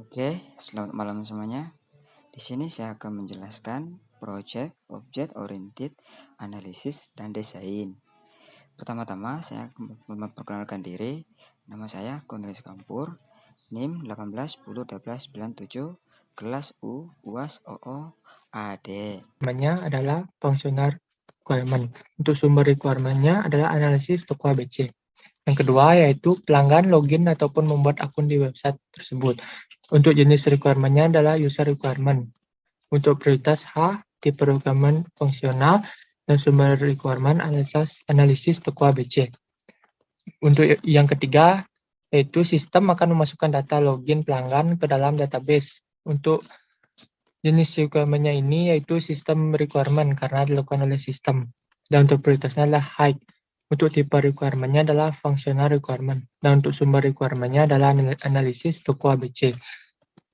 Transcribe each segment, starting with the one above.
Oke, selamat malam semuanya. Di sini saya akan menjelaskan Project Object Oriented Analysis dan Desain. Pertama-tama saya akan memperkenalkan diri. Nama saya Konres Kampur, NIM 18101297, kelas U, UAS OO, AD. Namanya adalah functional requirement. Untuk sumber requirement-nya adalah analisis toko ABC. Yang kedua yaitu pelanggan login ataupun membuat akun di website tersebut. Untuk jenis requirement-nya adalah user requirement. Untuk prioritas H, tipe requirement fungsional, dan sumber requirement analisis toko ABC. Untuk yang ketiga yaitu sistem akan memasukkan data login pelanggan ke dalam database. Untuk jenis requirement-nya ini yaitu sistem requirement karena dilakukan oleh sistem. Dan untuk prioritasnya adalah high. Untuk tipe requirement-nya adalah functional requirement. Dan untuk sumber requirement-nya adalah analisis toko ABC.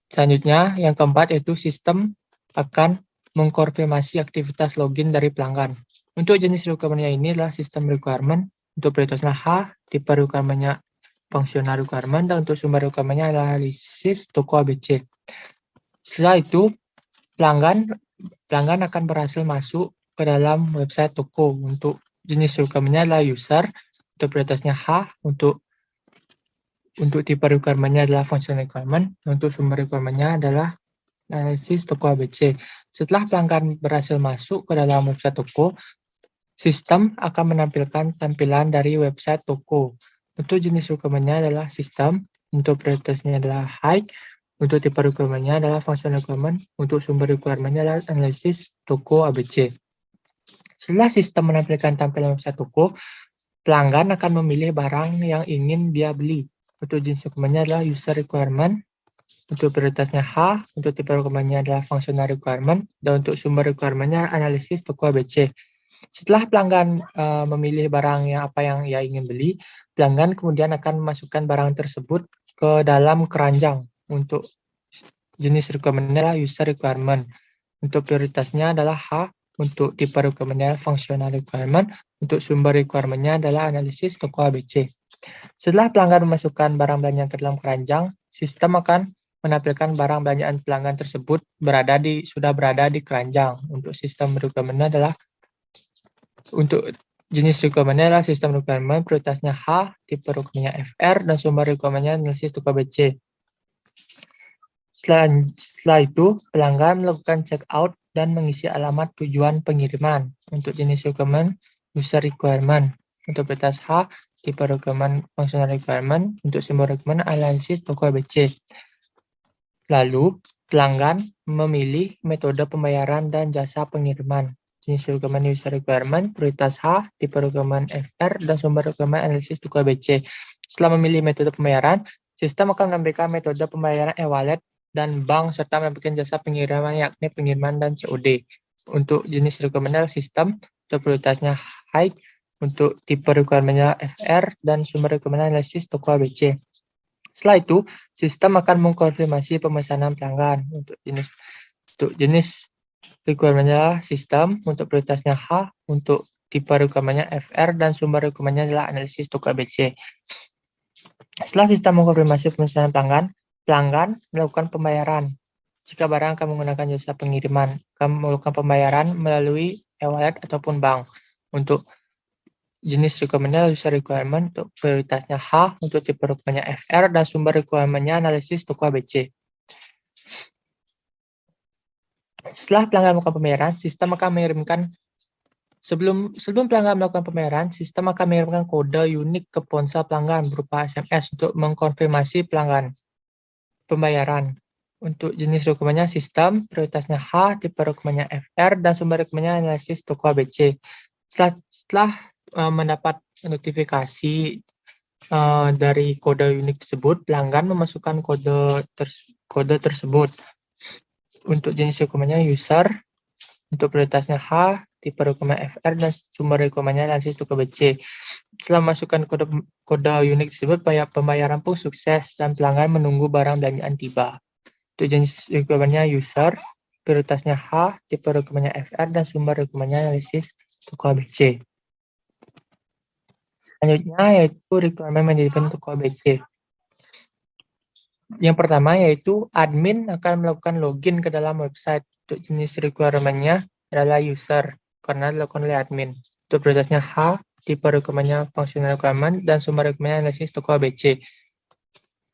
Selanjutnya, yang keempat yaitu sistem akan mengkonfirmasi aktivitas login dari pelanggan. Untuk jenis requirement-nya ini adalah sistem requirement. Untuk prioritasnya H, tipe requirement-nya functional requirement. Dan untuk sumber requirement-nya adalah analisis toko ABC. Setelah itu, pelanggan akan berhasil masuk ke dalam website toko. Untuk jenis requirement-nya adalah user, untuk prioritasnya H, untuk tipe requirement-nya adalah functional requirement, untuk sumber requirement-nya adalah analisis toko ABC. Setelah pelanggan berhasil masuk ke dalam website toko, sistem akan menampilkan tampilan dari website toko. Untuk jenis requirement-nya adalah sistem, untuk prioritasnya adalah high, untuk tipe requirement-nya adalah functional requirement, untuk sumber requirement-nya adalah analisis toko ABC. Setelah sistem menampilkan tampilan website toko, pelanggan akan memilih barang yang ingin dia beli. Untuk jenis requirement-nya adalah user requirement, untuk prioritasnya H, untuk tipe requirement-nya adalah functional requirement, dan untuk sumber requirement-nya analisis toko ABC. Setelah pelanggan memilih barang apa yang ia ingin beli, pelanggan kemudian akan memasukkan barang tersebut ke dalam keranjang. Untuk jenis requirement-nya adalah user requirement. Untuk prioritasnya adalah H, untuk tipe requirement-nya functional requirement, untuk sumber requirement-nya adalah analisis toko ABC. Setelah pelanggan memasukkan barang belanjaan ke dalam keranjang, sistem akan menampilkan barang belanjaan pelanggan tersebut sudah berada di keranjang. Untuk sistem requirement-nya adalah untuk jenis requirement-nya adalah sistem requirement, prioritasnya H, tipe requirement-nya FR, dan sumber requirement-nya analisis toko ABC. Setelah itu, pelanggan melakukan check out dan mengisi alamat tujuan pengiriman. Untuk jenis requirement, user requirement. Untuk prioritas H, tipe requirement functional requirement. Untuk sumber requirement analisis toko ABC. Lalu, pelanggan memilih metode pembayaran dan jasa pengiriman. Jenis requirement user requirement, prioritas H, tipe requirement FR, dan sumber requirement analisis toko ABC. Setelah memilih metode pembayaran, sistem akan memberikan metode pembayaran e-wallet dan bank serta memberikan jasa pengiriman yakni pengiriman dan COD. Untuk jenis requirement sistem, untuk prioritasnya high, untuk tipe requirement-nya FR, dan sumber requirement analisis toko ABC. Setelah itu, sistem akan mengkonfirmasi pemesanan pelanggan. Untuk jenis requirement-nya sistem, untuk prioritasnya H, untuk tipe requirement-nya FR, dan sumber requirement-nya adalah analisis toko ABC. Setelah sistem mengkonfirmasi pemesanan pelanggan melakukan pembayaran. Jika barang akan menggunakan jasa pengiriman, akan melakukan pembayaran melalui e-wallet ataupun bank. Untuk jenis requirement-nya user requirement, untuk prioritasnya H, untuk tipe requirement-nya FR, dan sumber requirement-nya analisis toko ABC. Setelah pelanggan melakukan pembayaran, sistem akan mengirimkan Sebelum pelanggan melakukan pembayaran, sistem akan mengirimkan kode unik ke ponsel pelanggan berupa SMS untuk mengkonfirmasi pelanggan pembayaran. Untuk jenis requirement-nya sistem, prioritasnya H, tipe requirement-nya FR, dan sumber requirement-nya analisis toko ABC. Setelah mendapat notifikasi dari kode unik tersebut, pelanggan memasukkan kode tersebut. Untuk jenis requirement-nya user, untuk prioritasnya H, tipe requirement FR, dan sumber requirement-nya analisis toko ABC. Setelah memasukkan kode unik tersebut, pembayaran pun sukses dan pelanggan menunggu barang belanjaan tiba. Untuk jenis requirement-nya user, prioritasnya H, tipe requirement-nya FR, dan sumber requirement-nya analisis toko ABC. Selanjutnya yaitu requirement manajemen toko ABC. Yang pertama yaitu admin akan melakukan login ke dalam website. Untuk jenis requirement-nya adalah user, karena dilakukan oleh admin. Untuk prioritasnya H, tipe requirement-nya functional requirement, dan sumber requirement analisis toko ABC.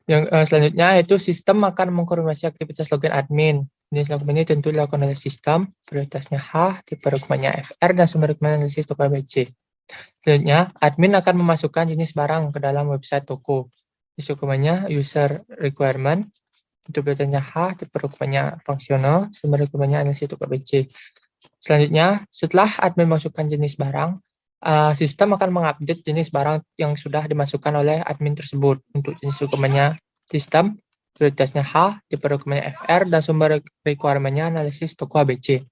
Yang selanjutnya yaitu sistem akan mengkonfirmasi aktivitas login admin. Jenis login ini tentu dilakukan oleh sistem, prioritasnya H, tipe requirement-nya FR, dan sumber requirement analisis toko ABC. Selanjutnya, admin akan memasukkan jenis barang ke dalam website toko. Jenis dokumennya user requirement, untuk prioritasnya H, tipe requirement-nya fungsional, sumber requirement-nya analisis toko ABC. Selanjutnya, setelah admin memasukkan jenis barang, sistem akan mengupdate jenis barang yang sudah dimasukkan oleh admin tersebut. Untuk jenis dokumennya sistem, prioritasnya H, tipe dokumennya FR, dan sumber requirement-nya analisis toko ABC.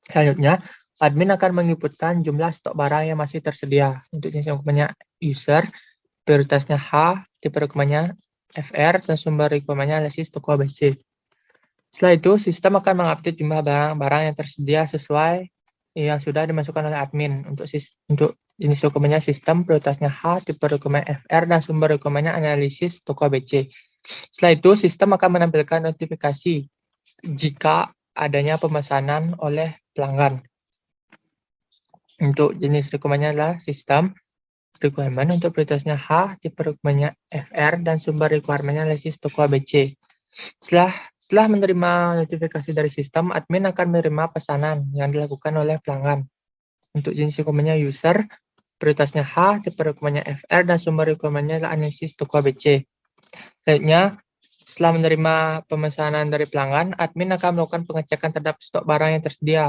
Selanjutnya, admin akan menginputkan jumlah stok barang yang masih tersedia. Untuk jenis dokumennya user, prioritasnya H, tipe dokumennya FR, dan sumber requirement-nya analisis toko ABC. Setelah itu, sistem akan mengupdate jumlah barang-barang yang tersedia sesuai yang sudah dimasukkan oleh admin. Untuk jenis dokumennya sistem, prioritasnya H, tipe dokumen FR, dan sumber dokumennya analisis toko ABC. Setelah itu, sistem akan menampilkan notifikasi jika adanya pemesanan oleh pelanggan. Untuk jenis dokumennya adalah sistem, requirement, untuk prioritasnya H, tipe dokumennya FR, dan sumber requirement analisis toko ABC. Setelah menerima notifikasi dari sistem, admin akan menerima pesanan yang dilakukan oleh pelanggan. Untuk jenis dokumennya user, prioritasnya H, tipe dokumennya FR, dan sumber dokumennya adalah analisis toko ABC. Selanjutnya, setelah menerima pemesanan dari pelanggan, admin akan melakukan pengecekan terhadap stok barang yang tersedia.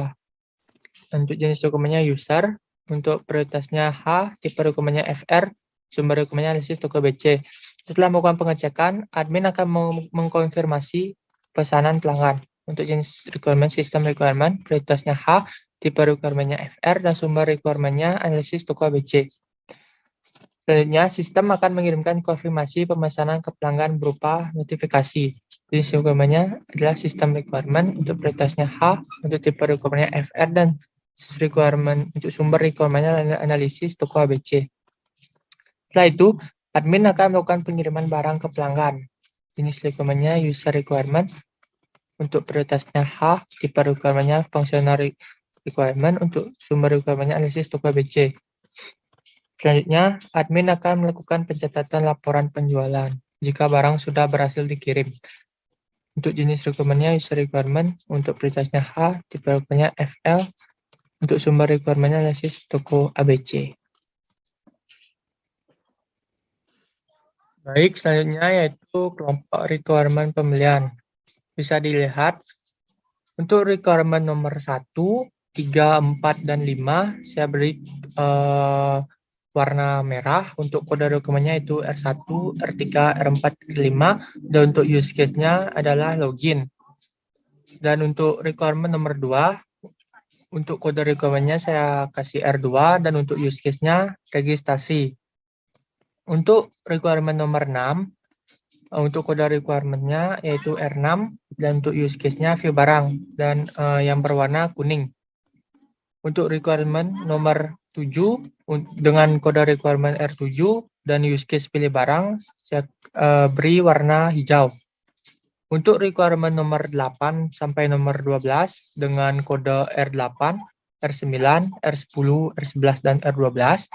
Untuk jenis dokumennya user, untuk prioritasnya H, tipe dokumennya FR, sumber dokumennya analisis toko ABC. Setelah melakukan pengecekan, admin akan mengkonfirmasi pesanan pelanggan. Untuk jenis requirement sistem requirement, prioritasnya H, tipe requirement-nya FR, dan sumber requirement-nya analisis toko ABC. Selanjutnya, sistem akan mengirimkan konfirmasi pemesanan ke pelanggan berupa notifikasi. Jenis requirement-nya adalah sistem requirement, untuk prioritasnya H, untuk tipe requirement-nya FR, dan requirement untuk sumber requirement-nya analisis toko ABC. Setelah itu, admin akan melakukan pengiriman barang ke pelanggan. Jenis requirement-nya user requirement, untuk prioritasnya H, tipe requirement-nya functional requirement, untuk sumber requirement-nya analisis toko ABC. Selanjutnya, admin akan melakukan pencatatan laporan penjualan jika barang sudah berhasil dikirim. Untuk jenis requirement-nya user requirement, untuk prioritasnya H, tipe requirement-nya FL, untuk sumber requirement-nya analisis toko ABC. Baik, selanjutnya yaitu kelompok requirement pembelian. Bisa dilihat, untuk requirement nomor 1, 3, 4, dan 5, saya beri warna merah. Untuk kode requirement-nya itu R1, R3, R4, R5, dan untuk use case-nya adalah login. Dan untuk requirement nomor 2, untuk kode requirement-nya saya kasih R2, dan untuk use case-nya registrasi. Untuk requirement nomor 6, untuk kode requirement-nya yaitu R6, dan untuk use case-nya view barang, dan yang berwarna kuning. Untuk requirement nomor 7, dengan kode requirement R7, dan use case pilih barang, saya beri warna hijau. Untuk requirement nomor 8 sampai nomor 12, dengan kode R8, R9, R10, R11, dan R12,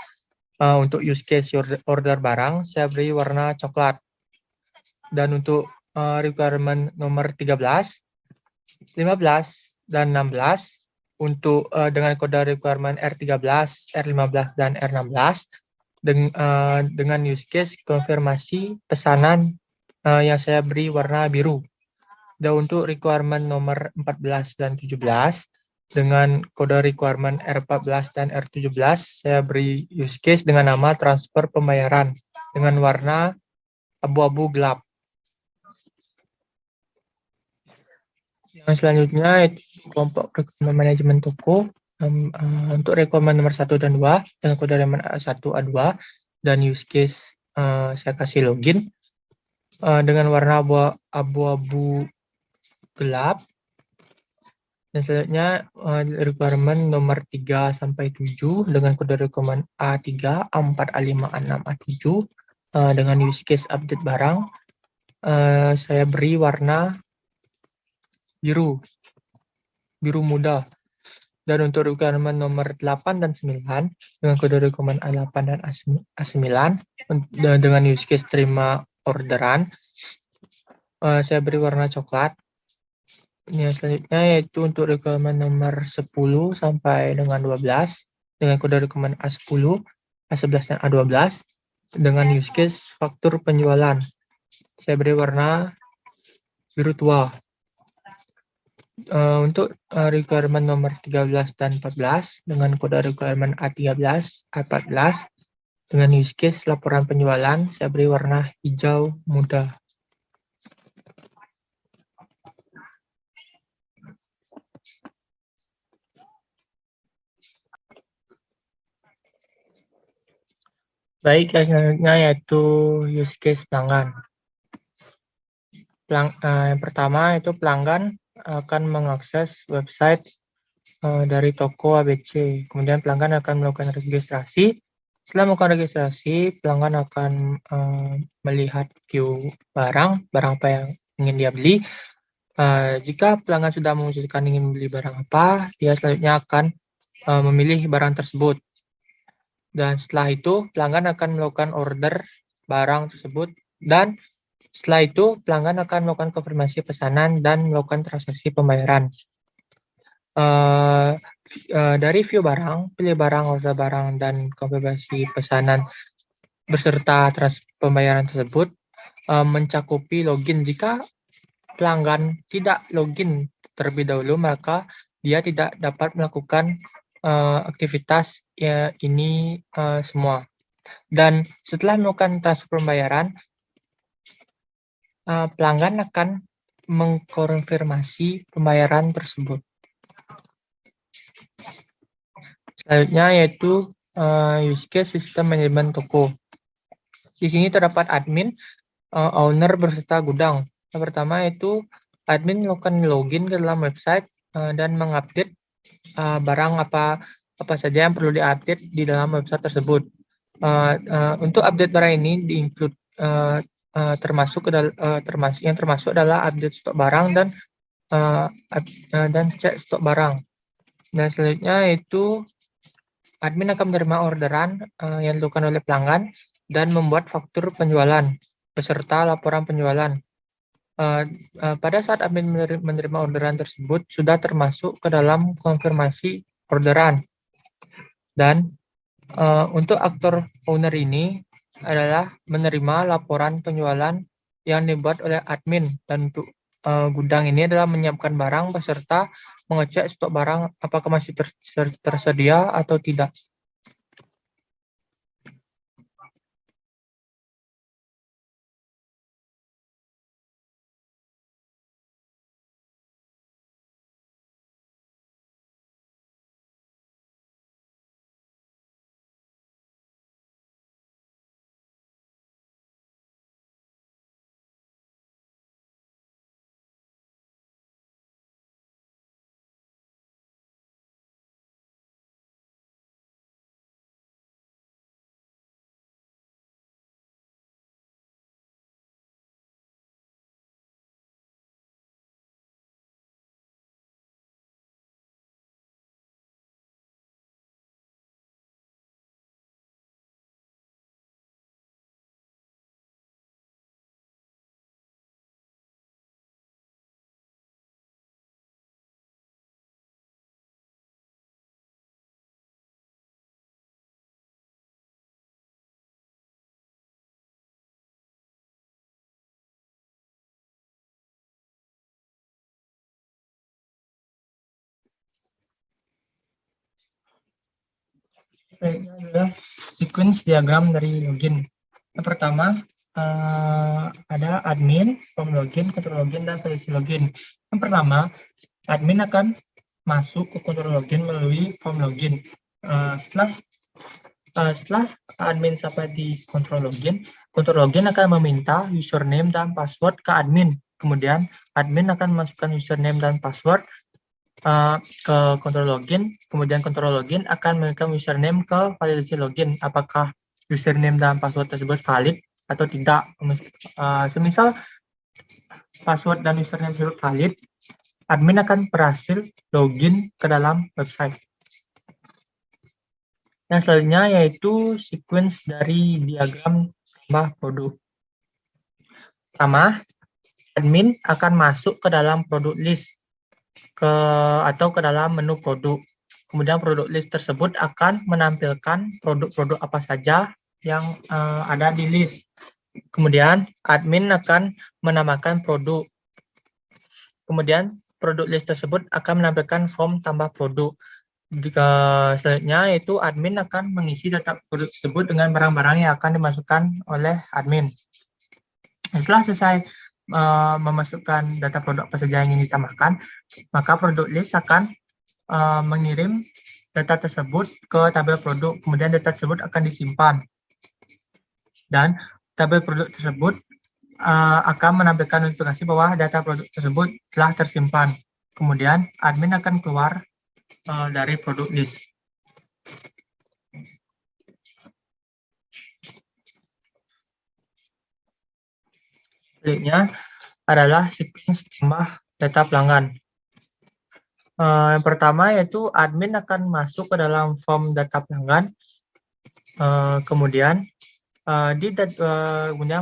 untuk use case order barang, saya beri warna coklat. Dan untuk requirement nomor 13, 15, dan 16, untuk dengan kode requirement R13, R15, dan R16, dengan use case konfirmasi pesanan yang saya beri warna biru. Dan untuk requirement nomor 14 dan 17, dengan kode requirement R14 dan R17, saya beri use case dengan nama transfer pembayaran dengan warna abu-abu gelap. Yang selanjutnya itu kelompok requirement manajemen toko. Untuk requirement nomor 1 dan 2, dengan kode requirement A1, A2, dan use case saya kasih login dengan warna abu-abu gelap. Dan selanjutnya requirement nomor 3 sampai 7 dengan kode requirement A3, A4, A5, A6, A7 dengan use case update barang. Saya beri warna biru muda. Dan untuk requirement nomor 8 dan 9 dengan kode requirement A8 dan A9 dengan use case terima orderan, saya beri warna coklat. Ini selanjutnya yaitu untuk requirement nomor 10 sampai dengan 12 dengan kode requirement A10, A11 dan A12 dengan use case faktur penjualan. Saya beri warna biru tua. Untuk requirement nomor 13 dan 14 dengan kode requirement A13, A14 dengan use case laporan penjualan, saya beri warna hijau muda. Baik, selanjutnya yaitu use case pelanggan. Yang pertama itu pelanggan akan mengakses website dari toko ABC. Kemudian pelanggan akan melakukan registrasi. Setelah melakukan registrasi, pelanggan akan melihat view barang apa yang ingin dia beli. Jika pelanggan sudah memutuskan ingin membeli barang apa, dia selanjutnya akan memilih barang tersebut. Dan setelah itu, pelanggan akan melakukan order barang tersebut. Dan setelah itu, pelanggan akan melakukan konfirmasi pesanan dan melakukan transaksi pembayaran. Dari view barang, pilih barang, order barang, dan konfirmasi pesanan beserta pembayaran tersebut mencakupi login. Jika pelanggan tidak login terlebih dahulu, maka dia tidak dapat melakukan aktivitas ini semua. Dan setelah melakukan transfer pembayaran, pelanggan akan mengkonfirmasi pembayaran tersebut. Selanjutnya yaitu use case sistem manajemen toko. Di sini terdapat admin, owner beserta gudang. Yang pertama yaitu admin melakukan login ke dalam website dan mengupdate barang apa saja yang perlu diupdate di dalam website tersebut. Untuk update barang ini di-include termasuk adalah update stok barang dan cek stok barang. Dan selanjutnya yaitu admin akan menerima orderan yang dilakukan oleh pelanggan dan membuat faktur penjualan beserta laporan penjualan. Pada saat admin menerima orderan tersebut sudah termasuk ke dalam konfirmasi orderan. Dan untuk aktor owner ini adalah menerima laporan penjualan yang dibuat oleh admin, dan untuk gudang ini adalah menyiapkan barang beserta mengecek stok barang apakah masih tersedia atau tidak. Selanjutnya adalah sequence diagram dari login. Yang pertama ada admin, form login, control login, dan validasi login. Yang pertama, admin akan masuk ke control login melalui form login. Setelah admin sampai di control login akan meminta username dan password ke admin. Kemudian admin akan masukkan username dan password ke control login, kemudian control login akan memberikan username ke validasi login, apakah username dan password tersebut valid atau tidak. Semisal password dan username tersebut valid, admin akan berhasil login ke dalam website. Yang selanjutnya yaitu sequence dari diagram tambah produk. Pertama, admin akan masuk ke dalam produk list atau ke dalam menu produk. Kemudian produk list tersebut akan menampilkan produk-produk apa saja yang ada di list. Kemudian admin akan menambahkan produk. Kemudian produk list tersebut akan menampilkan form tambah produk. Jika selanjutnya yaitu admin akan mengisi data produk tersebut dengan barang-barang yang akan dimasukkan oleh admin. Setelah selesai memasukkan data produk apa saja yang ingin ditambahkan, maka produk list akan mengirim data tersebut ke tabel produk. Kemudian data tersebut akan disimpan. Dan tabel produk tersebut akan menampilkan notifikasi bahwa data produk tersebut telah tersimpan. Kemudian admin akan keluar dari produk list. Selanjutnya adalah sequence tambah data pelanggan. Yang pertama yaitu admin akan masuk ke dalam form data pelanggan. Kemudian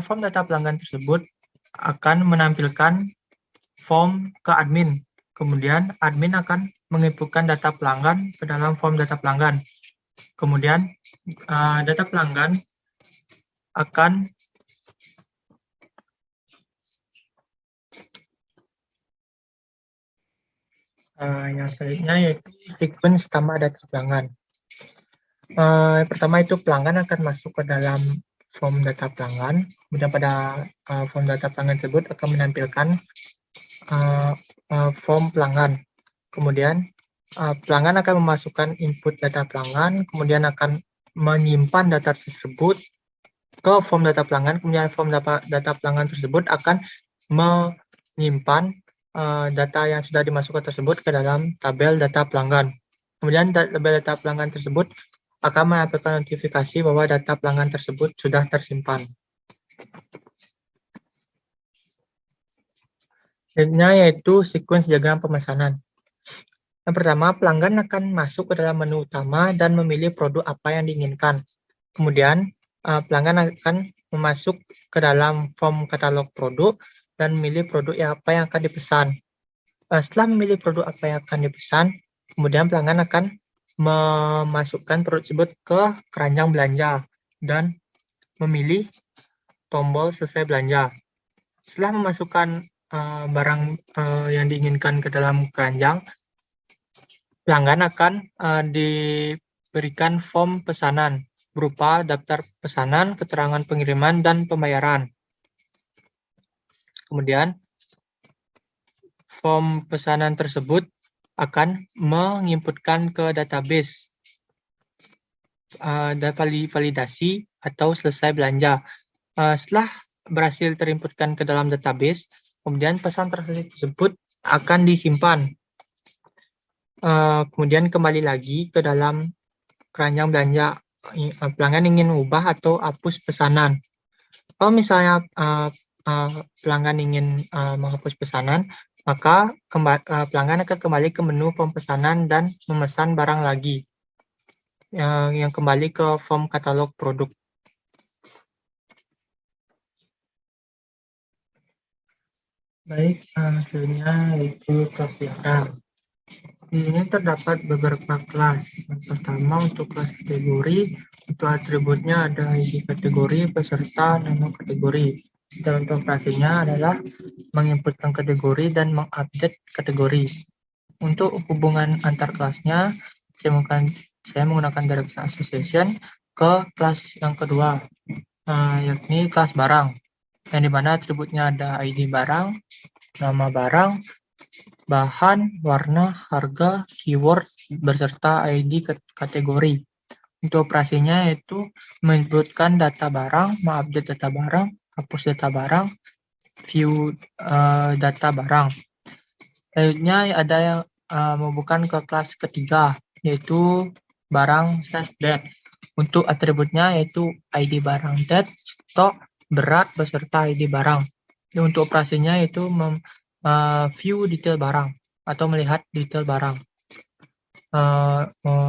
form data pelanggan tersebut akan menampilkan form ke admin. Kemudian admin akan menginputkan data pelanggan ke dalam form data pelanggan. Kemudian data pelanggan akan yang selanjutnya yaitu sequence tambah data pelanggan. Yang pertama itu pelanggan akan masuk ke dalam form data pelanggan. Kemudian pada form data pelanggan tersebut akan menampilkan form pelanggan. Kemudian pelanggan akan memasukkan input data pelanggan, kemudian akan menyimpan data tersebut ke form data pelanggan. Kemudian form data pelanggan tersebut akan menyimpan data yang sudah dimasukkan tersebut ke dalam tabel data pelanggan. Kemudian tabel data pelanggan tersebut akan menampilkan notifikasi bahwa data pelanggan tersebut sudah tersimpan. Selanjutnya yaitu sequence diagram pemesanan. Yang pertama, pelanggan akan masuk ke dalam menu utama dan memilih produk apa yang diinginkan. Kemudian, pelanggan akan masuk ke dalam form katalog produk dan memilih produk apa yang akan dipesan. Setelah memilih produk apa yang akan dipesan, kemudian pelanggan akan memasukkan produk tersebut ke keranjang belanja dan memilih tombol selesai belanja. Setelah memasukkan barang yang diinginkan ke dalam keranjang, pelanggan akan diberikan form pesanan berupa daftar pesanan, keterangan pengiriman, dan pembayaran. Kemudian, form pesanan tersebut akan menginputkan ke database validasi atau selesai belanja. Setelah berhasil terinputkan ke dalam database, kemudian pesan tersebut akan disimpan. Kemudian kembali lagi ke dalam keranjang belanja. Pelanggan ingin ubah atau hapus pesanan. Kalau misalnya pelanggan ingin menghapus pesanan, maka pelanggan akan kembali ke menu pemesanan dan memesan barang lagi, yang kembali ke form katalog produk. Baik, akhirnya itu kelas diagram. Di sini terdapat beberapa kelas. Yang pertama untuk kelas kategori, itu atributnya ada ID kategori, peserta, nama kategori. Dan untuk operasinya adalah menginputkan kategori dan mengupdate kategori. Untuk hubungan antar kelasnya, saya menggunakan direct association ke kelas yang kedua, yakni kelas barang, yang dimana atributnya ada ID barang, nama barang, bahan, warna, harga, keyword, beserta ID kategori. Untuk operasinya yaitu menginputkan data barang, mengupdate data barang, hapus data barang, view data barang. Selanjutnya ada yang membuka ke kelas ketiga, yaitu barang/date. Untuk atributnya yaitu ID barang date, stok, berat, beserta ID barang. Untuk operasinya itu view detail barang atau melihat detail barang.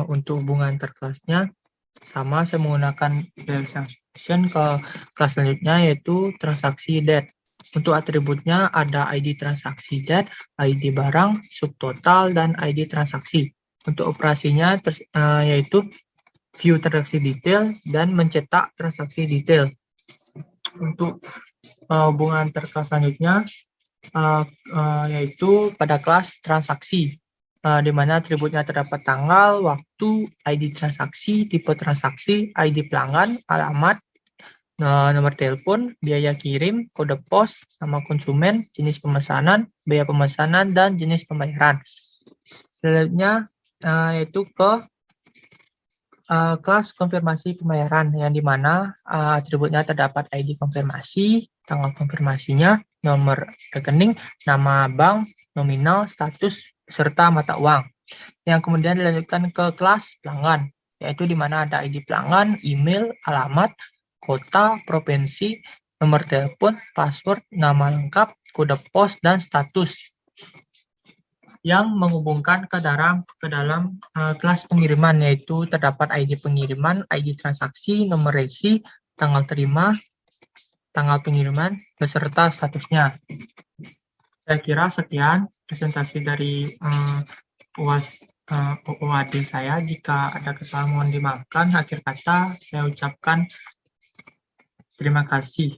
Untuk hubungan terkelasnya sama, saya menggunakan function ke kelas selanjutnya yaitu transaksi date. Untuk atributnya ada ID transaksi date, ID barang, subtotal, dan ID transaksi. Untuk operasinya yaitu view transaksi detail dan mencetak transaksi detail. Untuk hubungan terkelas selanjutnya yaitu pada kelas transaksi, di mana atributnya terdapat tanggal, waktu, ID transaksi, tipe transaksi, ID pelanggan, alamat, nomor telepon, biaya kirim, kode pos, nama konsumen, jenis pemesanan, biaya pemesanan, dan jenis pembayaran. Selanjutnya yaitu ke kelas konfirmasi pembayaran, yang dimana atributnya terdapat ID konfirmasi, tanggal konfirmasinya, nomor rekening, nama bank, nominal, status, serta mata uang. Yang kemudian dilanjutkan ke kelas pelanggan, yaitu di mana ada ID pelanggan, email, alamat, kota, provinsi, nomor telepon, password, nama lengkap, kode pos, dan status, yang menghubungkan ke dalam kelas pengiriman, yaitu terdapat ID pengiriman, ID transaksi, nomor resi, tanggal terima, tanggal pengiriman, beserta statusnya. Saya kira sekian presentasi dari OAD saya. Jika ada kesalahan mohon dimaafkan. Akhir kata saya ucapkan terima kasih.